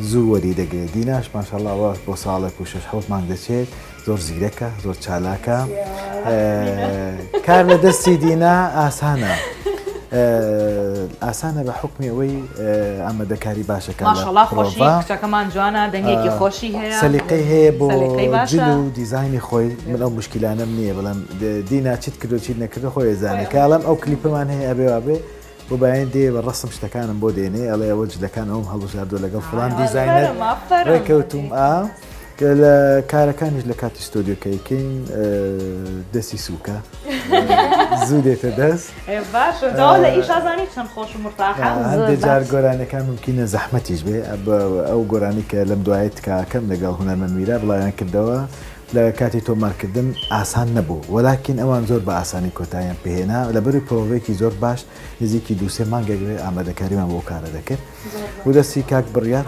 زوو وەری دەگرێت. دیناش ماشەڵڵاوە بۆ ساڵێک و 6 مانگ دەچێت، زۆر زیرەکە، زۆر چالاکە. کار لە دەستی دینا ئاسانە. ئاسانە بە حکمی ئەوەی ئامادەکاری باشەکە ماشەڵڵا خۆشی کچەکەمان جوانە، دەنگێکی خۆشی هەیە، سەلیقەی هەیە بۆ جل و دیزایانی خۆی. من ئەو مشکلانەم نییە، بەڵام دینا چیت کردو چیت نەکردو خۆی زانێ. کاڵم ئەو کلیپمان هەیە ئەبێ وابێ بۆ باەن دێ بە ڕستم شتەکانم بۆ دێنێ ئەڵێ ئەوە جلەکان ئەوم هەڵبژاردۆ لەگەڵ فڵان دیزاینەر ڕێکەوتوم کە لە کارەکانیش لە کاتی ستۆدیۆکەیکەین دەستی سووکە زوو دێتە دەست. باشە لە ئیشازانی چەند خۆش و مرتاحە. هەندێک جار گۆرانەکان ممکنە زەحمەتیش بێ، ئەو گۆرانی کە لەم دوایت کاکەم لەگەڵ هونەرمەند میرا بڵاویان کردەوە لە کاتی تۆمارکردن ئاسان نەبوو، وەلاکین ئەوان زۆر بە ئاسانی کۆتاییان پێهێنا لە بەری پرۆڤێکی زۆر باش نزیکی 2-3 مانگێک ئامادەکاریمان بۆ کارە دەکرد و دەستی کاک بڕیار